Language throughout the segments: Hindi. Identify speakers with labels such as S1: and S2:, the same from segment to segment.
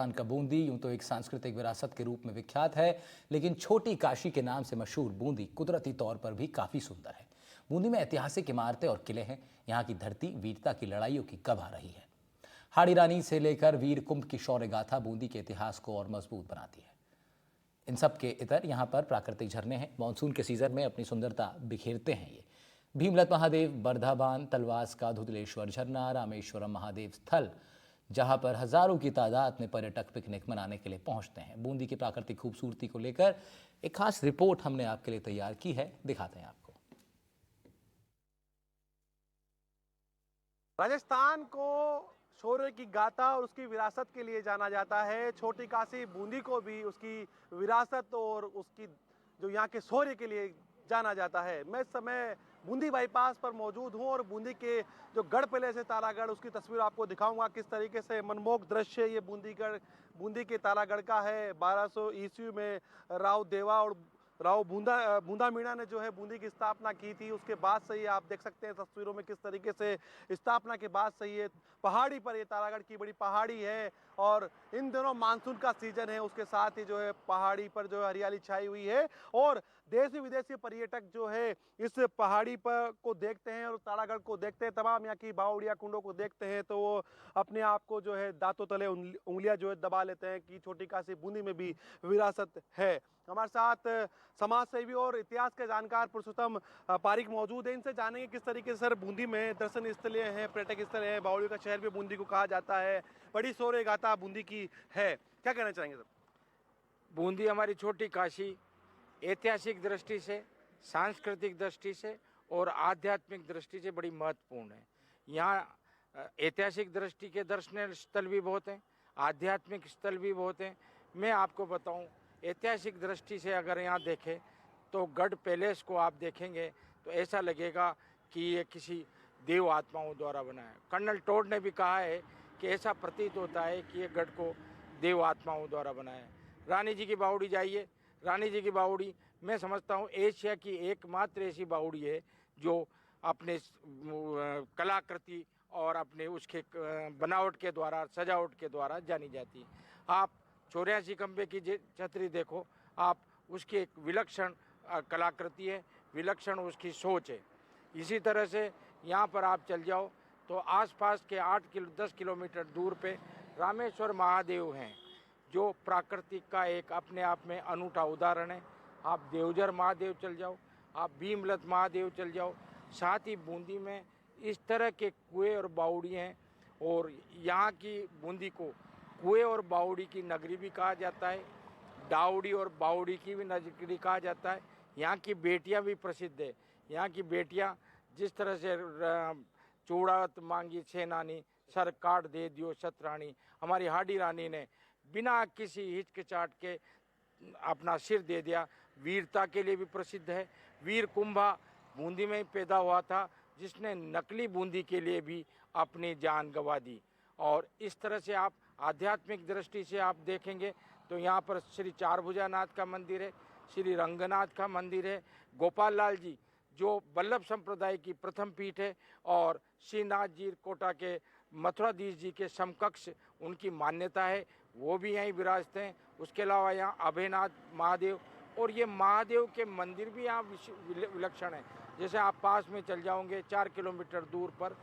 S1: राजस्थान का बूंदी यूं तो एक सांस्कृतिक विरासत के रूप में विख्यात है, लेकिन छोटी काशी के नाम से मशहूर बूंदी कुदरती तौर पर भी काफी सुंदर है। बूंदी में ऐतिहासिक इमारतें और किले हैं। यहाँ की धरती वीरता की लड़ाइयों की गवाह रही है। हाड़ी रानी से लेकर वीर कुंभ की शौर्य गाथा बूंदी के इतिहास को और मजबूत बनाती है। इन सब के इतर यहाँ पर प्राकृतिक झरने हैं। मानसून के सीजन में अपनी सुंदरता बिखेरते हैं ये। भीमलत महादेव, बर्धाबान, तलवास का धुतलेश्वर झरना, रामेश्वरम महादेव स्थल, जहां पर हजारों की तादाद में पर्यटक पिकनिक मनाने के लिए पहुंचते हैं। बूंदी की प्राकृतिक खूबसूरती को लेकर एक खास रिपोर्ट हमने आपके लिए तैयार की है, दिखाते हैं आपको।
S2: राजस्थान को शौर्य की गाथा और उसकी विरासत के लिए जाना जाता है। छोटी काशी बूंदी को भी उसकी विरासत और उसकी जो यहाँ के शौर्य के लिए जाना जाता है। मैं इस समय बूंदी बाईपास पर मौजूद हूँ और बूंदी के जो गढ़ पैलेस है तारागढ़, उसकी तस्वीर आपको दिखाऊंगा किस तरीके से मनमोहक दृश्य ये बूंदी के तारागढ़ का है। 1200 ईस्वी में राव देवा और राव बूंदा मीणा ने जो है बूंदी की स्थापना की थी। उसके बाद से ही आप देख सकते हैं तस्वीरों में किस तरीके से स्थापना के बाद से ये पहाड़ी पर, ये तारागढ़ की बड़ी पहाड़ी है और इन दिनों मानसून का सीजन है, उसके साथ ही जो है पहाड़ी पर जो हरियाली छाई हुई है और देशी विदेशी पर्यटक जो है इस पहाड़ी पर को देखते हैं और तारागढ़ को देखते हैं, तमाम यहाँ की बावड़िया कुंडों को देखते हैं तो वो अपने आप को जो है दांतों तले उंगलियां जो है दबा लेते हैं कि छोटी काशी बूंदी में भी विरासत है। हमारे साथ समाज सेवी और इतिहास के जानकार पुरुषोत्तम पारिक मौजूद है। इनसे जानेंगे किस तरीके से सर बूंदी में दर्शन स्थलें हैं, पर्यटक स्थल हैं, बावड़ियों का शहर भी बूंदी को कहा जाता है, बड़ी शौर्य गाथा बूंदी की है, क्या कहना चाहेंगे सर?
S3: बूंदी हमारी छोटी काशी ऐतिहासिक दृष्टि से, सांस्कृतिक दृष्टि से और आध्यात्मिक दृष्टि से बड़ी महत्वपूर्ण है। यहाँ ऐतिहासिक दृष्टि के दर्शनीय स्थल भी बहुत हैं, आध्यात्मिक स्थल भी बहुत हैं। मैं आपको बताऊं, ऐतिहासिक दृष्टि से अगर यहाँ देखें तो गढ़ पैलेस को आप देखेंगे तो ऐसा लगेगा कि ये किसी देव आत्माओं द्वारा बना है। कर्नल टोड ने भी कहा है कि ऐसा प्रतीत होता है कि ये गढ़ को देव आत्माओं द्वारा बनाया है। रानी जी की बावड़ी जाइए, रानी जी की बावड़ी मैं समझता हूँ एशिया की एकमात्र ऐसी बावड़ी है जो अपने कलाकृति और अपने उसके बनावट के द्वारा, सजावट के द्वारा जानी जाती है। आप 84 खंबे की छतरी देखो, आप उसकी एक विलक्षण कलाकृति है, विलक्षण उसकी सोच है। इसी तरह से यहाँ पर आप चल जाओ तो आसपास के 10 किलोमीटर दूर पे रामेश्वर महादेव हैं जो प्रकृति का एक अपने आप में अनूठा उदाहरण है। आप देवझर महादेव चल जाओ, आप भीमलत महादेव चल जाओ। साथ ही बूंदी में इस तरह के कुएं और बावड़ी हैं और यहाँ की बूंदी को कुएं और बावड़ी की नगरी भी कहा जाता है, दावड़ी और बावड़ी की भी नगरी कहा जाता है। यहाँ की बेटियाँ भी प्रसिद्ध है। यहाँ की बेटियाँ जिस तरह से चूड़ावत मांगी सेनानी, सर काट दे दियो सतरानी, हमारी हाड़ी रानी ने बिना किसी हिचकिचाहट के अपना सिर दे दिया, वीरता के लिए भी प्रसिद्ध है। वीर कुंभा बूंदी में पैदा हुआ था जिसने नकली बूंदी के लिए भी अपनी जान गंवा दी। और इस तरह से आप आध्यात्मिक दृष्टि से आप देखेंगे तो यहाँ पर श्री चारभुजानाथ का मंदिर है, श्री रंगनाथ का मंदिर है, गोपाल लाल जी जो वल्लभ संप्रदाय की प्रथम पीठ है और श्रीनाथ जी कोटा के मथुराधीश जी के समकक्ष उनकी मान्यता है, वो भी यहीं विराजते हैं। उसके अलावा यहाँ अभयनाथ महादेव और ये महादेव के मंदिर भी यहाँ विलक्षण है। जैसे आप पास में चल जाओगे 4 किलोमीटर दूर पर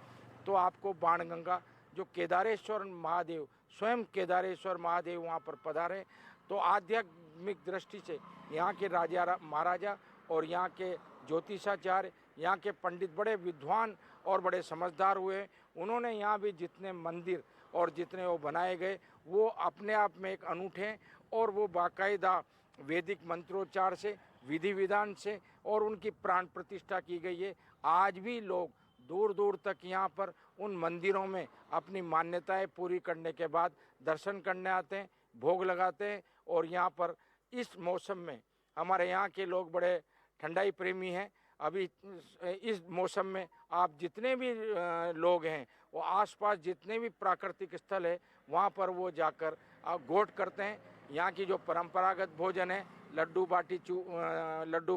S3: तो आपको बाणगंगा जो केदारेश्वर महादेव, स्वयं केदारेश्वर महादेव वहाँ पर पधारे। तो आध्यात्मिक दृष्टि से यहाँ के राजा महाराजा और यहाँ के ज्योतिषाचार्य, यहाँ के पंडित बड़े विद्वान और बड़े समझदार हुए। उन्होंने यहाँ भी जितने मंदिर और जितने वो बनाए गए वो अपने आप में एक अनूठे हैं और वो बाकायदा वैदिक मंत्रोच्चार से, विधि विधान से और उनकी प्राण प्रतिष्ठा की गई है। आज भी लोग दूर दूर तक यहाँ पर उन मंदिरों में अपनी मान्यताएं पूरी करने के बाद दर्शन करने आते हैं, भोग लगाते हैं। और यहाँ पर इस मौसम में हमारे यहाँ के लोग बड़े ठंडाई प्रेमी हैं। अभी इस मौसम में आप जितने भी लोग हैं वो आसपास जितने भी प्राकृतिक स्थल है वहाँ पर वो जाकर गोट करते हैं। यहाँ की जो परंपरागत भोजन है लड्डू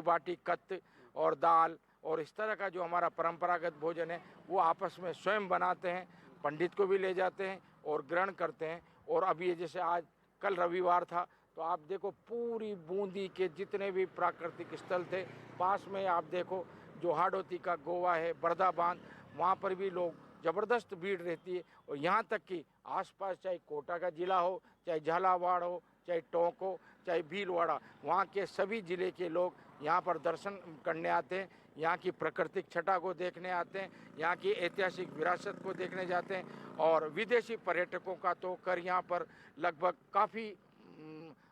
S3: बाटी कत्त और दाल और इस तरह का जो हमारा परंपरागत भोजन है वो आपस में स्वयं बनाते हैं, पंडित को भी ले जाते हैं और ग्रहण करते हैं और अभी ये जैसे आज कल रविवार था तो आप देखो पूरी बूंदी के जितने भी प्राकृतिक स्थल थे पास में आप देखो जो हाड़ौती का गोवा है, बरदा बांध, वहाँ पर भी लोग ज़बरदस्त भीड़ रहती है। और यहाँ तक कि आसपास चाहे कोटा का ज़िला हो, चाहे झालावाड़ हो, चाहे टोंक हो, चाहे भीलवाड़ा, वहाँ के सभी ज़िले के लोग यहाँ पर दर्शन करने आते हैं, यहाँ की प्राकृतिक छटा को देखने आते हैं, यहाँ की ऐतिहासिक विरासत को देखने जाते हैं। और विदेशी पर्यटकों का तो कर यहाँ पर लगभग काफ़ी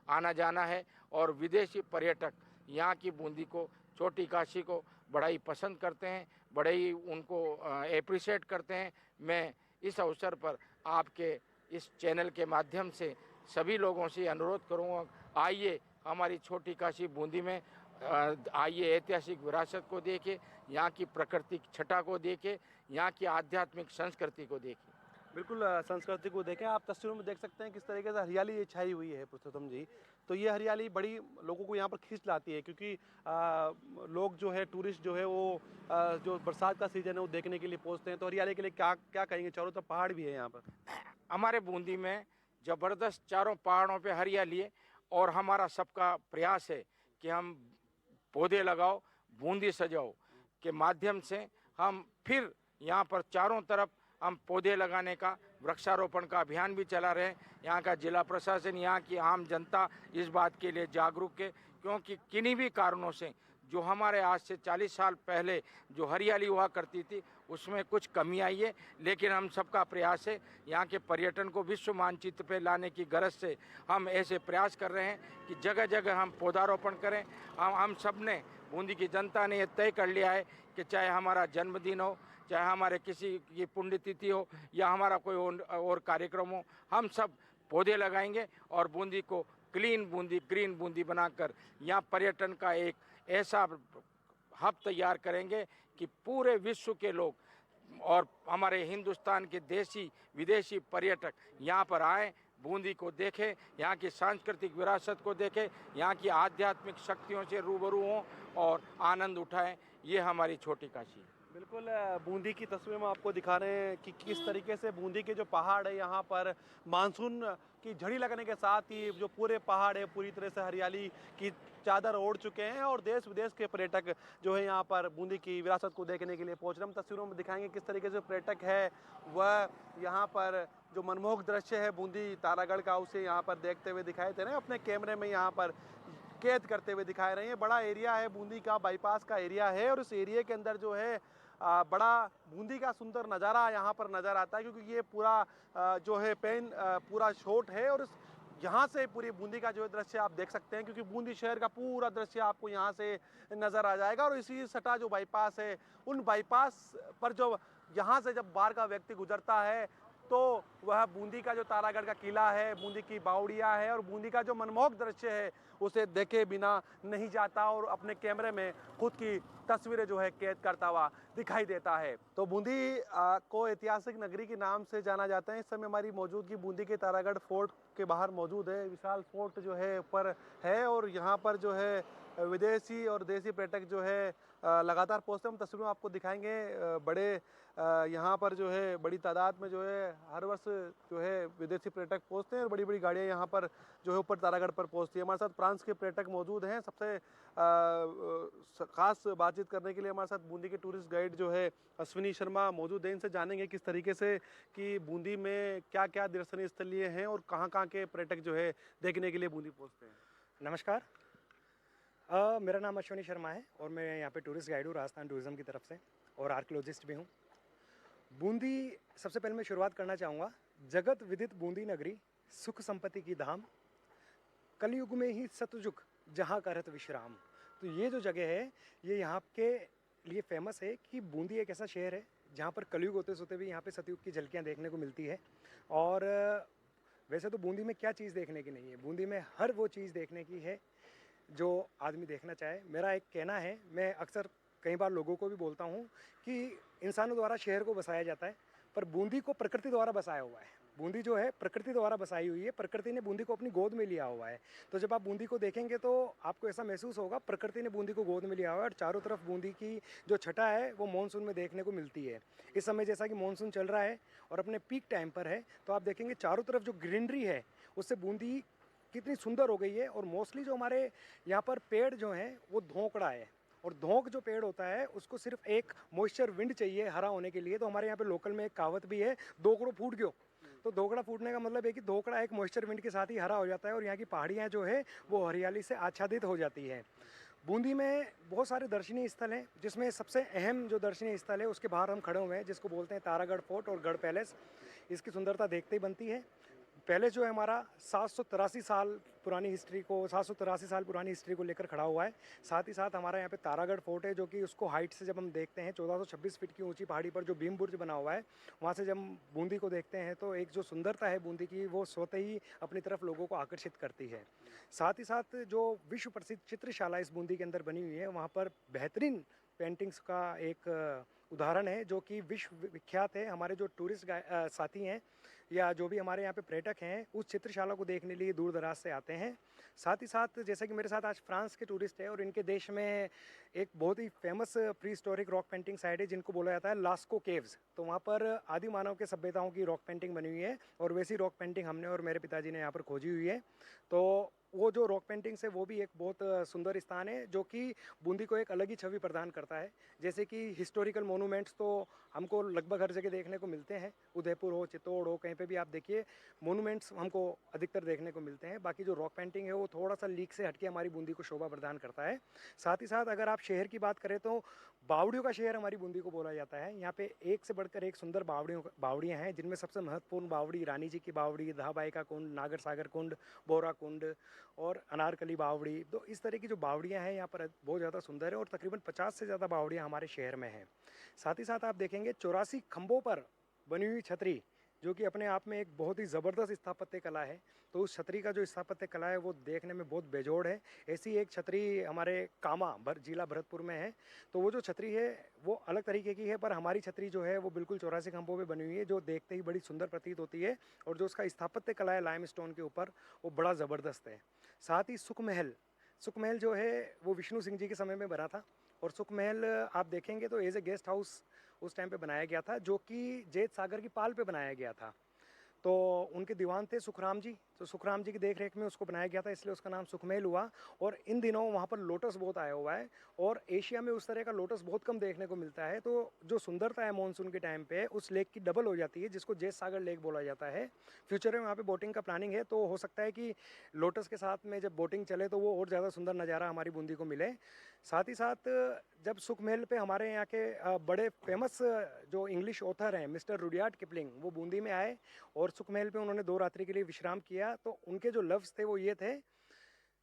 S3: आना जाना है और विदेशी पर्यटक यहाँ की बूंदी को, छोटी काशी को बड़ा ही पसंद करते हैं, बड़े ही उनको एप्रिशिएट करते हैं। मैं इस अवसर पर आपके इस चैनल के माध्यम से सभी लोगों से अनुरोध करूँगा, आइए हमारी छोटी काशी बूंदी में, आइए ऐतिहासिक विरासत को देखें, यहाँ की प्राकृतिक छटा को देखें, यहाँ की आध्यात्मिक संस्कृति को देखें।
S2: बिल्कुल संस्कृति को देखें। आप तस्वीरों में देख सकते हैं किस तरीके से हरियाली ये छाई हुई है पुरुषोत्तम जी। तो ये हरियाली बड़ी लोगों को यहाँ पर खींच लाती है, क्योंकि लोग जो है, टूरिस्ट जो है वो जो बरसात का सीजन है वो देखने के लिए पहुँचते हैं। तो हरियाली के लिए क्या क्या कहेंगे? चारों तरफ पहाड़ भी है यहाँ पर।
S3: हमारे बूंदी में ज़बरदस्त चारों पहाड़ों पे हरियाली है और हमारा सबका प्रयास है कि हम पौधे लगाओ, बूंदी सजाओ के माध्यम से हम फिर यहाँ पर चारों तरफ हम पौधे लगाने का, वृक्षारोपण का अभियान भी चला रहे हैं। यहाँ का जिला प्रशासन, यहाँ की आम जनता इस बात के लिए जागरूक है, क्योंकि किन्हीं भी कारणों से जो हमारे आज से 40 साल पहले जो हरियाली हुआ करती थी उसमें कुछ कमी आई है। लेकिन हम सबका प्रयास है, यहाँ के पर्यटन को विश्व मानचित्र पर लाने की गरज से हम ऐसे प्रयास कर रहे हैं कि जगह जगह हम पौधारोपण करें। हम सब ने, बूंदी की जनता ने यह तय कर लिया है कि चाहे हमारा जन्मदिन हो, चाहे हमारे किसी की पुण्यतिथि हो या हमारा कोई और कार्यक्रम हो, हम सब पौधे लगाएंगे और बूंदी को क्लीन बूंदी, ग्रीन बूंदी बनाकर यहाँ पर्यटन का एक ऐसा हब तैयार करेंगे कि पूरे विश्व के लोग और हमारे हिंदुस्तान के देशी विदेशी पर्यटक यहाँ पर आएँ, बूंदी को देखें, यहाँ की सांस्कृतिक विरासत को देखें, यहाँ की आध्यात्मिक शक्तियों से रूबरू हों और आनंद उठाएं। ये हमारी छोटी काशी है।
S2: बिल्कुल बूंदी की तस्वीर में आपको दिखा रहे हैं कि किस तरीके से बूंदी के जो पहाड़ है यहाँ पर मानसून की झड़ी लगने के साथ ही जो पूरे पहाड़ है पूरी तरह से हरियाली की चादर ओढ़ चुके हैं और देश विदेश के पर्यटक जो है यहाँ पर बूंदी की विरासत को देखने के लिए पहुँच रहे हैं। हम तस्वीरों में दिखाएंगे किस तरीके से पर्यटक है वह यहाँ पर जो मनमोहक दृश्य है बूंदी तारागढ़ का उसे यहाँ पर देखते हुए दिखाई दे रहे हैं, अपने कैमरे में यहाँ पर कैद करते हुए दिखाए रहे हैं। बड़ा एरिया है, बूंदी का बाईपास का एरिया है और इस एरिया के अंदर जो है बड़ा बूंदी का सुंदर नज़ारा यहाँ पर नज़र आता है, क्योंकि ये पूरा जो है पेन पूरा शॉट है और यहाँ से पूरी बूंदी का जो है दृश्य आप देख सकते हैं, क्योंकि बूंदी शहर का पूरा दृश्य आपको यहाँ से नज़र आ जाएगा। और इसी सटा जो बाईपास है, उन बाईपास पर जो यहाँ से जब बाहर का व्यक्ति गुजरता है तो वह बूंदी का जो तारागढ़ का किला है, बूंदी की बावड़िया है और बूंदी का जो मनमोहक दृश्य है उसे देखे बिना नहीं जाता और अपने कैमरे में खुद की तस्वीरें जो है कैद करता हुआ दिखाई देता है। तो बूंदी को ऐतिहासिक नगरी के नाम से जाना जाता है। इस समय हमारी मौजूदगी बूंदी के तारागढ़ फोर्ट के बाहर मौजूद है। विशाल फोर्ट जो है ऊपर है और यहाँ पर जो है विदेशी और देसी पर्यटक जो है लगातार पहुँचते हैं। हम तस्वीरों में आपको दिखाएंगे बड़े यहाँ पर जो है बड़ी तादाद में जो है हर वर्ष जो है विदेशी पर्यटक पहुँचते हैं और बड़ी बड़ी गाड़ियाँ यहाँ पर जो है ऊपर तारागढ़ पर पहुँचती है। हमारे साथ फ्रांस के पर्यटक मौजूद हैं। सबसे खास बातचीत करने के लिए हमारे साथ बूंदी के टूरिस्ट गाइड जो है अश्विनी शर्मा मौजूद हैं। इनसे जानेंगे किस तरीके से कि बूंदी में क्या क्या दर्शनीय स्थलीय हैं और कहाँ कहाँ के पर्यटक जो है देखने के लिए बूंदी पहुँचते हैं।
S4: नमस्कार, मेरा नाम अश्विनी शर्मा है और मैं यहाँ पे टूरिस्ट गाइड हूँ राजस्थान टूरिज्म की तरफ से और आर्कियोलॉजिस्ट भी हूँ। बूंदी, सबसे पहले मैं शुरुआत करना चाहूँगा, जगत विदित बूंदी नगरी, सुख संपत्ति की धाम, कलयुग में ही सतयुग जहाँ करत विश्राम। तो ये जो जगह है ये यहाँ के लिए फेमस है कि बूंदी एक ऐसा शहर है जहाँ पर कलयुग होते सोते भी यहाँ पे सतयुग की झलकियाँ देखने को मिलती है। और वैसे तो बूंदी में क्या चीज़ देखने की नहीं है, बूंदी में हर वो चीज़ देखने की है जो आदमी देखना चाहे। मेरा एक कहना है, मैं अक्सर कई बार लोगों को भी बोलता हूँ कि इंसानों द्वारा शहर को बसाया जाता है पर बूंदी को प्रकृति द्वारा बसाया हुआ है। बूंदी जो है प्रकृति द्वारा बसाई हुई है, प्रकृति ने बूंदी को अपनी गोद में लिया हुआ है। तो जब आप बूंदी को देखेंगे तो आपको ऐसा महसूस होगा प्रकृति ने बूंदी को गोद में लिया हुआ है और चारों तरफ बूंदी की जो छटा है वो मानसून में देखने को मिलती है। इस समय जैसा कि मानसून चल रहा है और अपने पीक टाइम पर है, तो आप देखेंगे चारों तरफ जो ग्रीनरी है उससे बूंदी कितनी सुंदर हो गई है। और मोस्टली जो हमारे यहाँ पर पेड़ जो हैं वो धोंकड़ा है, और धोंक जो पेड़ होता है उसको सिर्फ एक मॉइस्चर विंड चाहिए हरा होने के लिए। तो हमारे यहाँ पे लोकल में एक कहावत भी है, दोकड़ो फूट गयो। तो दोकड़ा फूटने का मतलब है कि धोकड़ा एक मॉइस्चर विंड के साथ ही हरा हो जाता है और यहाँ की पहाड़ियाँ जो है वो हरियाली से आच्छादित हो जाती है। बूंदी में बहुत सारे दर्शनीय स्थल हैं, जिसमें सबसे अहम जो दर्शनीय स्थल है उसके बाहर हम खड़े हुए हैं, जिसको बोलते हैं तारागढ़ फोर्ट और गढ़ पैलेस। इसकी सुंदरता देखते ही बनती है। पैलेस जो है हमारा 783 साल पुरानी हिस्ट्री को लेकर खड़ा हुआ है। साथ ही साथ हमारा यहाँ पे तारागढ़ फोर्ट है, जो कि उसको हाइट से जब हम देखते हैं 1426 फीट की ऊंची पहाड़ी पर जो भीम बुर्ज बना हुआ है, वहाँ से जब हम बूंदी को देखते हैं तो एक जो सुंदरता है बूंदी की वो स्वतः ही अपनी तरफ लोगों को आकर्षित करती है। साथ ही साथ जो विश्व प्रसिद्ध चित्रशाला इस बूंदी के अंदर बनी हुई है, वहाँ पर बेहतरीन पेंटिंग्स का एक उदाहरण है जो कि विश्व विख्यात है। हमारे जो टूरिस्ट साथी हैं या जो भी हमारे यहाँ पे पर्यटक हैं उस चित्रशाला को देखने लिए दूर दराज से आते हैं। साथ ही साथ जैसे कि मेरे साथ आज फ्रांस के टूरिस्ट है और इनके देश में एक बहुत ही famous prehistoric rock painting site है जिनको बोला जाता है लास्को केव्स। तो वहाँ पर आदि मानव के सभ्यताओं की रॉक पेंटिंग बनी हुई है और वैसी रॉक पेंटिंग हमने और मेरे पिताजी ने यहाँ पर खोजी हुई है। तो वो जो रॉक पेंटिंग्स है वो भी एक बहुत सुंदर स्थान है जो कि बूंदी को एक अलग ही छवि प्रदान करता है। जैसे कि हिस्टोरिकल मोनूमेंट्स तो हमको लगभग हर जगह देखने को मिलते हैं, उदयपुर हो, चित्तौड़ हो, कहीं पे भी आप देखिए मोनूमेंट्स हमको अधिकतर देखने को मिलते हैं। बाकी जो रॉक पेंटिंग है वो थोड़ा सा लीक से हटके हमारी बूंदी को शोभा प्रदान करता है। साथ ही साथ अगर आप शहर की बात करें तो बावड़ियों का शहर हमारी बूंदी को बोला जाता है। यहाँ पे एक से बढ़कर एक सुंदर बावड़ियाँ हैं, जिनमें सबसे महत्वपूर्ण बावड़ी रानी जी की बावड़ी, दहाबाई का कुंड, नागर सागर कुंड, बोरा कुंड और अनारकली बावड़ी। तो इस तरह की जो बावड़ियाँ हैं यहाँ पर बहुत ज़्यादा सुंदर है और तकरीबन 50 से ज़्यादा बावड़ियाँ हमारे शहर में हैं। साथ ही साथ आप देखेंगे 84 खंभों पर बनी हुई छतरी, जो कि अपने आप में एक बहुत ही ज़बरदस्त स्थापत्य कला है। तो उस छतरी का जो स्थापत्य कला है वो देखने में बहुत बेजोड़ है। ऐसी एक छतरी हमारे कामा जिला भरतपुर में है। तो वो जो छतरी है वो अलग तरीके की है, पर हमारी छतरी जो है वो बिल्कुल 84 खंभों पे बनी हुई है, जो देखते ही बड़ी सुंदर प्रतीत होती है। और जो उसका स्थापत्य कला है लाइमस्टोन के ऊपर, वो बड़ा ज़बरदस्त है। साथ ही सुख महल जो है वो विष्णु सिंह जी के समय में बना था। और सुख महल आप देखेंगे तो एज ए गेस्ट हाउस उस टाइम पे बनाया गया था, जो कि जेत सागर की पाल पे बनाया गया था। तो उनके दीवान थे सुखराम जी, तो सुखराम जी की देख रेख में उसको बनाया गया था, इसलिए उसका नाम सुखमहल हुआ। और इन दिनों वहाँ पर लोटस बहुत आया हुआ है और एशिया में उस तरह का लोटस बहुत कम देखने को मिलता है। तो जो सुंदरता है मानसून के टाइम पे उस लेक की डबल हो जाती है, जिसको जेत सागर लेक बोला जाता है। फ्यूचर में वहाँ पे बोटिंग का प्लानिंग है, तो हो सकता है कि लोटस के साथ में जब बोटिंग चले तो वो और ज़्यादा सुंदर नज़ारा हमारी बूंदी को मिले। साथ ही साथ जब सुख महल पे हमारे यहाँ के बड़े फेमस जो इंग्लिश ऑथर हैं मिस्टर रुडयार्ड किपलिंग, वो बूंदी में आए और सुख महल पे उन्होंने 2 रात्रि के लिए विश्राम किया। तो उनके जो लफ्ज़ थे वो ये थे,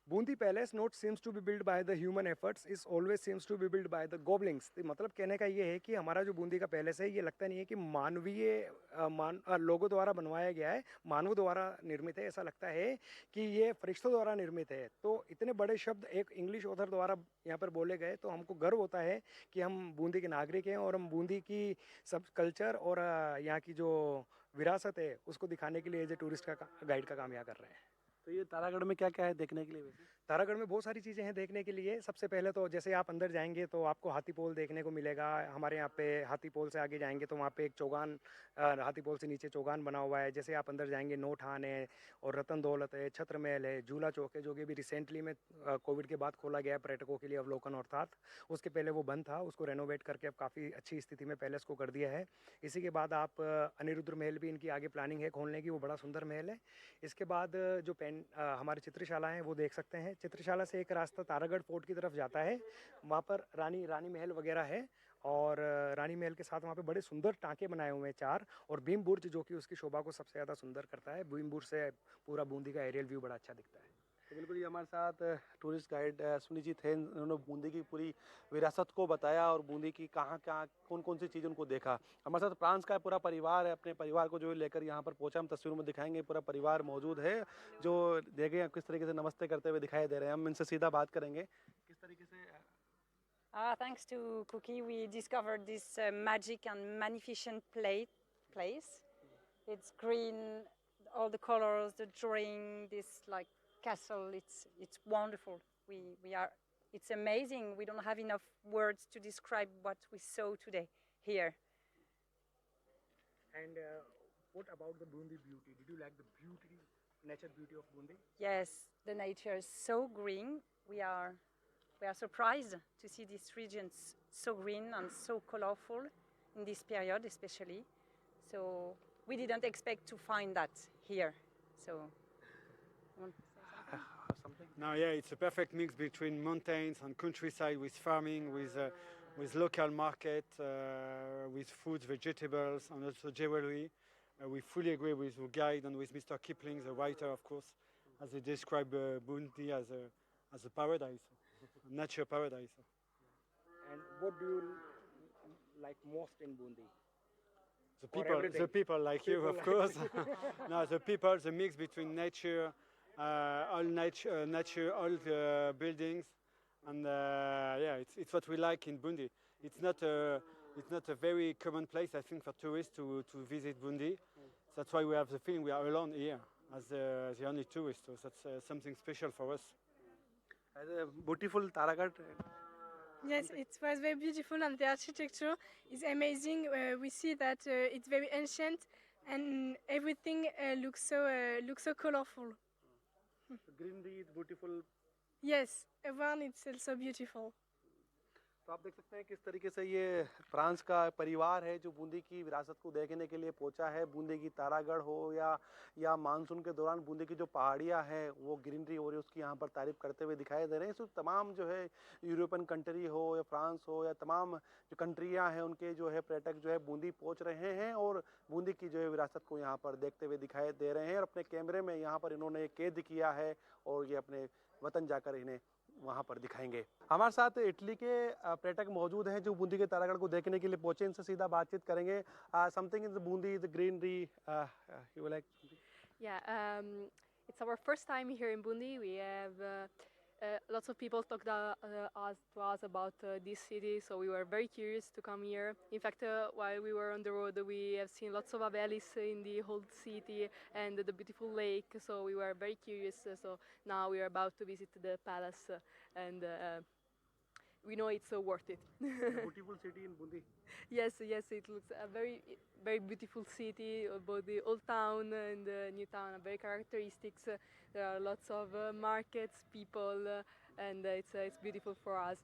S4: Bundi palace not seems to be build by the human efforts, is always seems to be build by the goblins. मतलब कहने का ये है कि हमारा जो बूंदी का पैलेस है ये लगता नहीं है कि मानवीय लोगों द्वारा बनवाया गया है, मानवों द्वारा निर्मित है। ऐसा लगता है कि ये फरिश्तों द्वारा निर्मित है। तो इतने बड़े शब्द एक इंग्लिश ऑथर द्वारा यहाँ पर बोले गए, तो हमको गर्व होता है कि हम बूंदी के नागरिक हैं और हम बूंदी की सब कल्चर और यहाँ की जो विरासत है उसको दिखाने के लिए एज ए टूरिस्ट का गाइड का काम यहाँ कर रहे हैं।
S2: तो ये तारागढ़ में क्या क्या है देखने के लिए वैसे?
S4: तारागढ़ में बहुत सारी चीज़ें हैं देखने के लिए। सबसे पहले तो जैसे आप अंदर जाएंगे तो आपको हाथी पोल देखने को मिलेगा। हमारे यहाँ पे हाथी पोल से आगे जाएंगे तो वहाँ पे एक चौगान, हाथी पोल से नीचे चौगान बना हुआ है। जैसे आप अंदर जाएंगे नोठान है और रतन दौलत है, छत्र महल है, झूला चौक है, जो कि अभी रिसेंटली में कोविड के बाद खोला गया है पर्यटकों के लिए अवलोकन अर्थात। उसके पहले वो बंद था, उसको रेनोवेट करके अब काफ़ी अच्छी स्थिति में पैलेस को कर दिया है। इसी के बाद आप अनिरुद्ध महल भी इनकी आगे प्लानिंग है खोलने की, वो बड़ा सुंदर महल है। इसके बाद जो हमारी चित्रशाला हैं वो देख सकते हैं। चित्रशाला से एक रास्ता तारागढ़ फोर्ट की तरफ जाता है, वहाँ पर रानी महल वगैरह है। और रानी महल के साथ वहाँ पे बड़े सुंदर टाँके बनाए हुए हैं 4, और भीम बुर्ज जो कि उसकी शोभा को सबसे ज़्यादा सुंदर करता है। भीम बुर्ज से पूरा बूंदी का एरियल व्यू बड़ा अच्छा दिखता है।
S2: तो बिल्कुल ये हमारे साथ टूरिस्ट गाइड सुनील जी थे। उन्होंने बूंदी की पूरी विरासत को बताया और बूंदी की कहाँ कहाँ कौन कौन सी चीज़ उनको देखा। हमारे साथ फ्रांस का पूरा परिवार है, अपने परिवार को जो लेकर यहाँ पर पहुँचा, हम तस्वीरों में दिखाएंगे। पूरा परिवार मौजूद है जो देखें किस तरीके से नमस्ते करते हुए दिखाई दे रहे हैं। हम इनसे सीधा बात करेंगे किस तरीके से।
S5: Thanks to Cookie, we discovered this magic and magnificent place. It's green, all the colors, the drawing, this like castle. It's wonderful. We are. It's amazing. We don't have enough words to describe what we saw today here.
S4: And what about the Bundi beauty? Did you like the beauty, nature beauty of Bundi?
S5: Yes, the nature is so green. We are surprised to see these regions so green and so colorful in this period, especially. So we didn't expect to find that here. So, you want to say something?
S6: No, yeah, it's a perfect mix between mountains and countryside with farming, with local market, with foods, vegetables, and also jewelry. We fully agree with your guide and with Mr. Kipling, the writer, of course, as they describe Bundi as a paradise, a nature paradise.
S4: And what do you like most in Bundi?
S6: The people like you, of course. No, the people, the mix between nature, all the buildings, and yeah, it's what we like in Bundi. It's not a very common place, I think, for tourists to visit Bundi. That's why we have the feeling we are alone here as the only tourists. So that's something special for us.
S2: As a beautiful Taragat.
S7: Yes, it was very beautiful and the architecture is amazing. We see that it's very ancient and everything looks so colorful.
S2: Greenery is beautiful.
S7: Yes, everyone it's also beautiful.
S2: तो आप देख सकते हैं किस तरीके से ये फ्रांस का परिवार है जो बूंदी की विरासत को देखने के लिए पहुंचा है। बूंदी की तारागढ़ हो या मानसून के दौरान बूंदी की जो पहाड़ियां हैं वो ग्रीनरी हो रही है उसकी यहाँ पर तारीफ करते हुए दिखाई दे रहे हैं। इस तमाम जो है यूरोपियन कंट्री हो या फ्रांस हो या तमाम जो कंट्रियाँ हैं उनके जो है पर्यटक जो है बूंदी पहुँच रहे हैं और बूंदी की जो है विरासत को यहाँ पर देखते हुए दिखाई दे रहे हैं और अपने कैमरे में यहाँ पर इन्होंने कैद किया है और ये अपने वतन जाकर इन्हें वहाँ पर दिखाएंगे। हमारे साथ इटली के पर्यटक मौजूद हैं जो बूंदी के तारागढ़ को देखने के लिए पहुंचे। इनसे सीधा बातचीत करेंगे। Something in the Bundi, the greenery, you like?
S8: Yeah, it's our first time here in Bundi. We have lots of people talked to us about this city, so we were very curious to come here. In fact, while we were on the road, we have seen lots of abelis in the old city and the beautiful lake, so we were very curious. So now we are about to visit the palace, and we know it's worth it.
S2: Beautiful city in Bundi.
S8: Yes, it looks a very beautiful city. Both the old town and the new town are very characteristics. There are lots of markets, people, and it's beautiful for us.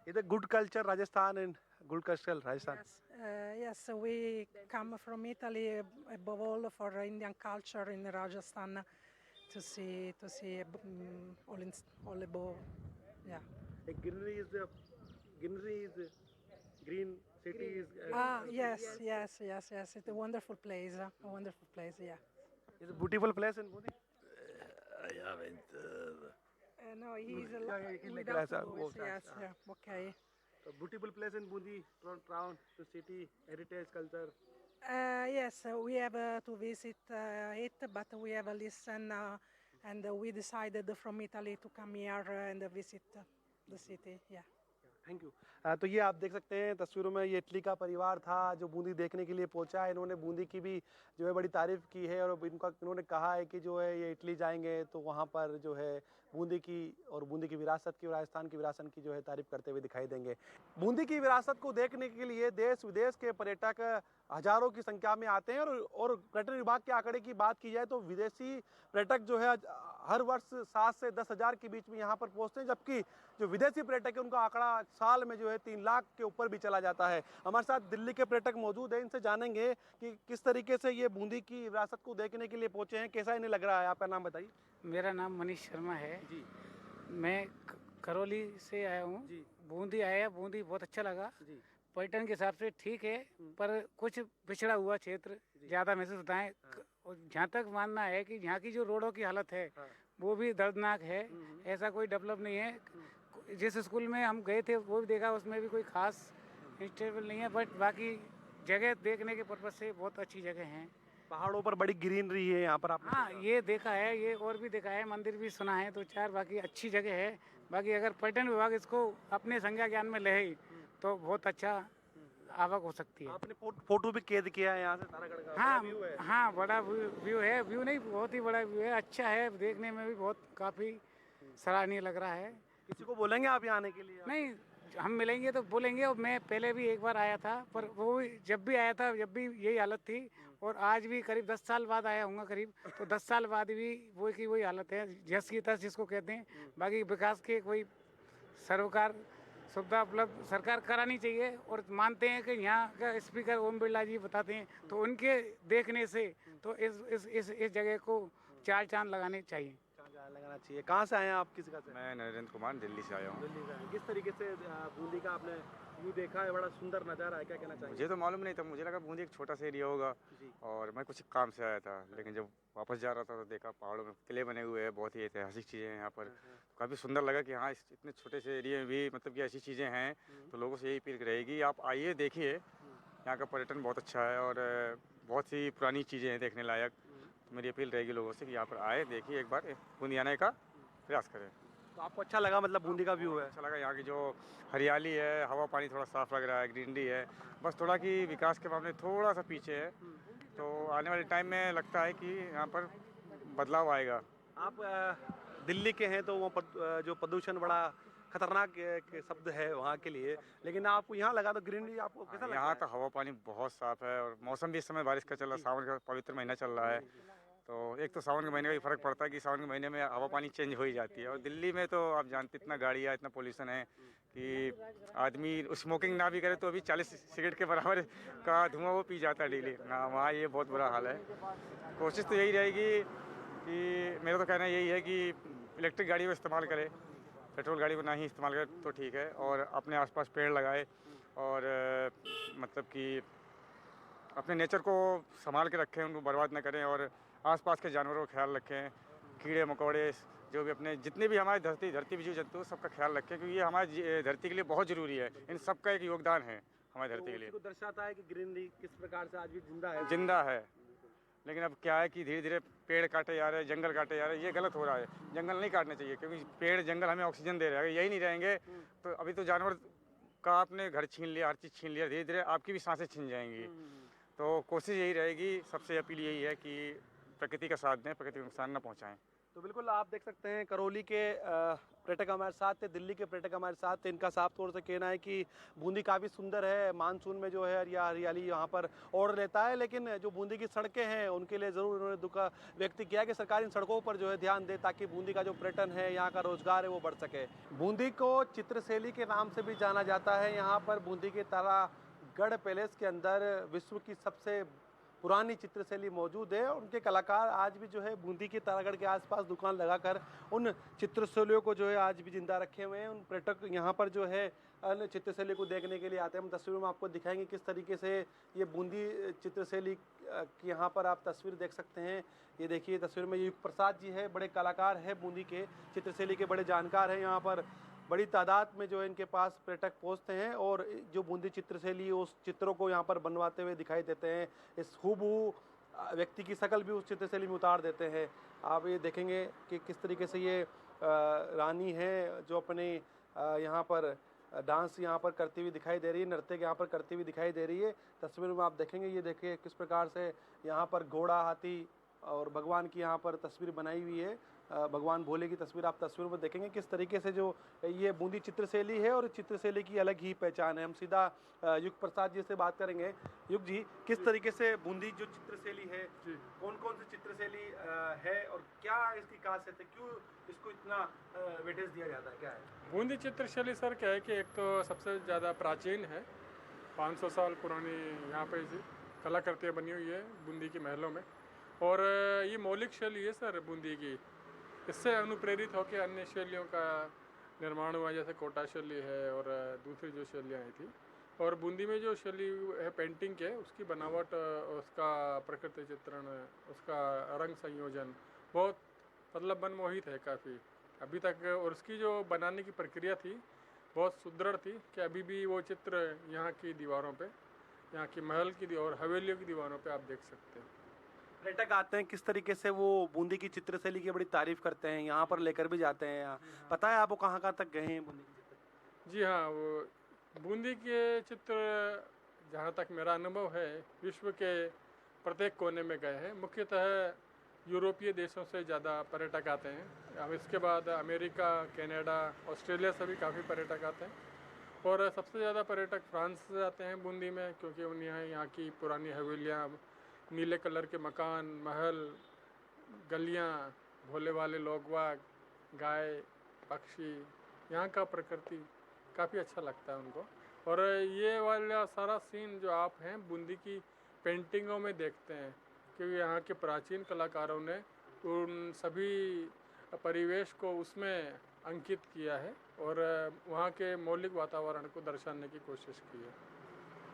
S2: It's a good culture, Rajasthan, and good culture, Rajasthan.
S9: Yes, we come from Italy above all for Indian culture in Rajasthan to see all above. Yeah.
S2: Greenery is green city is.
S9: Yes. It's a wonderful place. Yeah.
S2: It's a beautiful place in Bundi.
S10: I haven't.
S9: No, he's
S2: he
S9: without
S2: like that.
S9: voice.
S2: Oh,
S9: Yes,
S2: that's-
S9: yeah, okay.
S2: So beautiful place in Bundi, town, to city, heritage, culture.
S9: Yes, we have to visit it, but we have listened and we decided from Italy to come here and visit the city. Yeah.
S2: Thank you. तो ये आप देख सकते हैं तस्वीरों में ये इटली का परिवार था जो बूंदी देखने के लिए पहुंचा है। इन्होंने बूंदी की भी जो है बड़ी तारीफ की है और इन्होंने कहा है कि जो है ये इटली जाएंगे तो वहाँ पर जो है बूंदी की और बूंदी की विरासत की और राजस्थान की विरासत की जो है तारीफ करते हुए दिखाई देंगे। बूंदी की विरासत को देखने के लिए देश विदेश के पर्यटक हजारों की संख्या में आते हैं और पर्यटन विभाग के आंकड़े की बात की जाए तो विदेशी पर्यटक जो है हर वर्ष 7 से 10 हज़ार के बीच में यहाँ पर पहुँचते हैं, जबकि जो विदेशी पर्यटक है उनका आंकड़ा साल में जो है 3 लाख के ऊपर भी चला जाता है। हमारे साथ दिल्ली के पर्यटक मौजूद हैं, इनसे जानेंगे कि किस तरीके से ये बूंदी की विरासत को देखने के लिए पहुँचे हैं, कैसा इन्हें लग रहा है। आपका नाम बताइए।
S11: मेरा नाम मनीष शर्मा है
S2: जी
S11: मैं करौली से आया हूँ।
S2: जी
S11: बूंदी आया, बूंदी बहुत अच्छा लगा।
S2: जी
S11: पर्यटन के हिसाब से ठीक है, पर कुछ पिछड़ा हुआ क्षेत्र ज़्यादा महसूस होता है। और जहाँ तक मानना है कि यहाँ की जो रोडों की हालत है वो भी दर्दनाक है। ऐसा कोई डेवलप नहीं है। जिस स्कूल में हम गए थे वो भी देखा, उसमें भी कोई खास इंस्टेबल नहीं है, बट बाकी जगह देखने के पर्पज से बहुत अच्छी जगह हैं।
S2: पहाड़ों पर बड़ी ग्रीनरी है यहाँ पर। आप
S11: हाँ, ये देखा है, ये और भी देखा है, मंदिर भी सुना है 2-4, बाकी अच्छी जगह है। बाकी अगर पर्यटन विभाग इसको अपने संज्ञा ज्ञान में ले तो बहुत अच्छा आवक हो सकती है।
S2: आपने फोटो भी कैद किया है यहाँ से तारागढ़ का,
S11: हाँ
S2: बड़ा व्यू है।
S11: हाँ, बड़ा व्यू है, व्यू नहीं बहुत ही बड़ा व्यू है, अच्छा है, देखने में भी बहुत काफ़ी सराहनीय लग रहा है।
S2: किसी को बोलेंगे आप यहाँ आने के लिए?
S11: नहीं, हम मिलेंगे तो बोलेंगे। और मैं पहले भी एक बार आया था, पर वो जब भी आया था जब भी यही हालत थी, और आज भी करीब 10 साल बाद आया हूँ करीब, तो 10 साल बाद भी वो की वही हालत है, जस की तस जिसको कहते हैं। बाकी विकास के कोई सरोकार सुविधा उपलब्ध सरकार करानी चाहिए। और मानते हैं कि यहाँ का स्पीकर ओम बिरला जी बताते हैं, तो उनके देखने से तो इस जगह को चार चांद लगाने चाहिए।
S2: लगाना चाहिए। कहाँ से आए हैं आप, किस जगह से?
S12: मैं नरेंद्र कुमार दिल्ली से आया हूँ।
S2: दिल्ली से आए। किस तरीके से बूंदी का आपने व्यू देखा है? बड़ा सुंदर नज़ारा है, क्या कहना चाहिए?
S12: मुझे तो मालूम नहीं था, मुझे लगा बूंदी एक छोटा सा एरिया होगा, और मैं कुछ काम से आया था, लेकिन जब वापस जा रहा था तो देखा पहाड़ों में किले बने हुए हैं, बहुत ही ऐतिहासिक चीज़ें हैं यहाँ पर। काफ़ी सुंदर लगा कि हाँ, इतने छोटे से एरिया में भी मतलब कि ऐसी चीज़ें हैं। तो लोगों से यही अपील रहेगी, आप आइए, देखिए, यहाँ का पर्यटन बहुत अच्छा है और बहुत सी पुरानी चीज़ें हैं देखने लायक। तो मेरी अपील रहेगी लोगों से कि यहाँ पर आए, देखिए, एक बार बूंदी आने का प्रयास करें।
S2: तो आपको अच्छा लगा, मतलब बूंदी का व्यू है?
S12: अच्छा लगा, यहाँ की जो हरियाली है, हवा पानी थोड़ा साफ लग रहा है, ग्रीनरी है। बस थोड़ा कि विकास के मामले थोड़ा सा पीछे है, तो आने वाले टाइम में लगता है कि यहाँ पर बदलाव आएगा।
S2: आप दिल्ली के हैं तो वो जो प्रदूषण बड़ा खतरनाक के शब्द है वहाँ के लिए, लेकिन आपको यहाँ लगा तो ग्रीनरी आपको कैसा लगा?
S12: यहाँ तो हवा पानी बहुत साफ है, और मौसम भी इस समय बारिश का चल रहा है, सावन का पवित्र महीना चल रहा है। तो एक तो सावन के महीने का भी फ़र्क पड़ता है कि सावन के महीने में हवा पानी चेंज हो ही जाती है, और दिल्ली में तो आप जानते इतना गाड़ियाँ, इतना पोल्यूशन है कि आदमी स्मोकिंग ना भी करे तो अभी 40 सिगरेट के बराबर का धुआं वो पी जाता है डेली। हाँ, वहाँ ये बहुत बुरा हाल है। कोशिश तो यही रहेगी कि मेरा तो कहना यही है कि इलेक्ट्रिक गाड़ी को इस्तेमाल करें, पेट्रोल गाड़ी को ना ही इस्तेमाल करें तो ठीक है, और अपने आसपास पेड़ लगाए, और मतलब कि अपने नेचर को संभाल के रखें, उनको बर्बाद ना करें, और आसपास के जानवरों का ख्याल रखें, कीड़े मकोड़े जो भी अपने जितने भी हमारी धरती भी जीव जंतु सबका ख्याल रखें, क्योंकि ये हमारी धरती के लिए बहुत ज़रूरी है। इन सब का एक योगदान है हमारी धरती के लिए।
S2: तो दर्शाता है कि ग्रीनरी किस प्रकार से आज भी जिंदा है।
S12: जिंदा है, लेकिन अब क्या है कि धीरे धीरे पेड़ काटे जा रहे हैं, जंगल काटे जा रहे हैं, ये गलत हो रहा है। जंगल नहीं काटने चाहिए, क्योंकि पेड़ जंगल हमें ऑक्सीजन दे रहे हैं। यही नहीं रहेंगे तो अभी तो जानवर का आपने घर छीन लिया, हर चीज़ छीन लिया, धीरे धीरे आपकी भी सांसें छीन जाएंगी। तो कोशिश यही रहेगी, सबसे अपील यही है कि प्रकृति का साथ दें, प्रकृति को नुकसान न पहुँचाएँ।
S2: तो बिल्कुल आप देख सकते हैं करौली के पर्यटक हमारे साथ थे, दिल्ली के पर्यटक हमारे साथ थे। इनका साफ तौर से कहना है कि बूंदी काफ़ी सुंदर है, मानसून में जो है हरियाली यहाँ पर और लेता है, लेकिन जो बूंदी की सड़कें हैं उनके लिए ज़रूर उन्होंने दुख व्यक्त किया कि सरकार इन सड़कों पर जो है ध्यान दे, ताकि बूंदी का जो पर्यटन है, यहाँ का रोजगार है, वो बढ़ सके। बूंदी को चित्रशैली के नाम से भी जाना जाता है। यहाँ पर बूंदी के तारागढ़ पैलेस के अंदर विश्व की सबसे पुरानी चित्रशैली मौजूद है, और उनके कलाकार आज भी जो है बूंदी के तारागढ़ के आसपास दुकान लगाकर उन चित्रशैलियों को जो है आज भी जिंदा रखे हुए हैं। उन पर्यटक यहाँ पर जो है अन्य चित्रशैली को देखने के लिए आते हैं। हम तस्वीरों में आपको दिखाएंगे किस तरीके से ये बूंदी चित्रशैली की यहाँ पर आप तस्वीर देख सकते हैं। ये देखिए तस्वीर में युग प्रसाद जी है, बड़े कलाकार हैं, बूंदी के चित्रशैली के बड़े जानकार हैं। यहाँ पर बड़ी तादाद में जो है इनके पास पर्यटक पहुँचते हैं, और जो बूंदी चित्रशैली उस चित्रों को यहाँ पर बनवाते हुए दिखाई देते हैं। इस हूबहू व्यक्ति की शक्ल भी उस चित्रशैली में उतार देते हैं। आप ये देखेंगे कि किस तरीके से ये रानी है जो अपने यहाँ पर डांस यहाँ पर करती हुई दिखाई दे रही है, नृत्य यहाँ पर करती हुई दिखाई दे रही है। तस्वीर में आप देखेंगे, ये देखिए किस प्रकार से यहाँ पर घोड़ा, हाथी और भगवान की यहाँ पर तस्वीर बनाई हुई है। भगवान भोले की तस्वीर आप तस्वीर में देखेंगे किस तरीके से जो ये बूंदी चित्रशैली है, और चित्रशैली की अलग ही पहचान है। हम सीधा युग प्रसाद जी से बात करेंगे। युग जी, किस तरीके से बूंदी जो चित्रशैली है, कौन कौन सी चित्रशैली है और क्या इसकी खासियत है, क्यों इसको इतना वेटेज दिया जाता है, क्या है?
S13: बूंदी चित्रशैली सर क्या है कि एक तो सबसे ज़्यादा प्राचीन है, 500 साल पुरानी यहाँ पे कलाकृतियाँ बनी हुई है बूंदी के महलों में, और ये मौलिक शैली है सर बूंदी की। इससे अनुप्रेरित होकर अन्य शैलियों का निर्माण हुआ, जैसे कोटा शैली है और दूसरी जो शैलियाँ आई थी। और बूंदी में जो शैली है पेंटिंग के, उसकी बनावट, उसका प्रकृति चित्रण, उसका रंग संयोजन बहुत मतलब मनमोहित है काफ़ी अभी तक। और उसकी जो बनाने की प्रक्रिया थी बहुत सुदृढ़ थी कि अभी भी वो चित्र यहाँ की दीवारों पे, यहाँ की महल की और हवेलियों की दीवारों पे आप देख सकते हैं।
S2: पर्यटक आते हैं, किस तरीके से वो बूंदी की चित्रशैली की बड़ी तारीफ करते हैं, यहाँ पर लेकर भी जाते हैं। यहाँ पता है आपको कहाँ कहाँ तक गए हैं बूंदी की चित्र?
S13: जी हाँ, वो बूंदी के चित्र जहाँ तक मेरा अनुभव है विश्व के प्रत्येक कोने में गए हैं। मुख्यतः यूरोपीय देशों से ज़्यादा पर्यटक आते हैं। अब इसके बाद अमेरिका, कनाडा, ऑस्ट्रेलिया से भी काफ़ी पर्यटक आते हैं और सबसे ज़्यादा पर्यटक फ्रांस से आते हैं बूंदी में, क्योंकि उन्हें यहाँ की पुरानी हवेलियाँ, नीले कलर के मकान, महल, गलियाँ, भोले वाले लोग वाग, गाय, पक्षी, यहाँ का प्रकृति काफ़ी अच्छा लगता है उनको। और ये वाला सारा सीन जो आप हैं बूंदी की पेंटिंगों में देखते हैं, क्योंकि यहाँ के प्राचीन कलाकारों ने उन सभी परिवेश को उसमें अंकित किया है और वहाँ के मौलिक वातावरण को दर्शाने की कोशिश की है।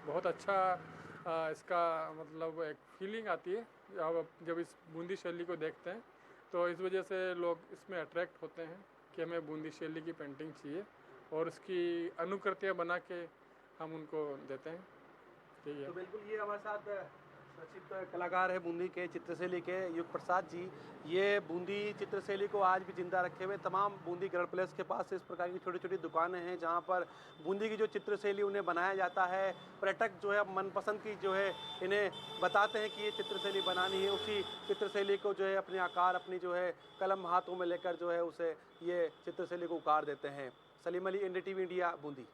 S13: बहुत अच्छा इसका मतलब एक फीलिंग आती है जब इस बूंदी शैली को देखते हैं, तो इस वजह से लोग इसमें अट्रैक्ट होते हैं कि हमें बूंदी शैली की पेंटिंग चाहिए और उसकी अनुकृतियाँ बना के हम उनको देते हैं। ठीक है।
S2: तो बिल्कुल ये हमारे साथ प्रसिद्ध कलाकार है बूंदी के चित्रशैली के युग प्रसाद जी। ये बूंदी चित्रशैली को आज भी जिंदा रखे हुए तमाम बूंदी गढ़ पैलेस के पास इस प्रकार की छोटी छोटी दुकानें हैं जहाँ पर बूंदी की जो चित्रशैली उन्हें बनाया जाता है। पर्यटक जो है मनपसंद की जो है इन्हें बताते हैं कि ये चित्रशैली बनानी है, उसी चित्रशैली को जो है अपने आकार, अपनी जो है कलम हाथों में लेकर जो है उसे ये चित्रशैली को उकार देते हैं। Salim Ali, NDTV India, Bundi.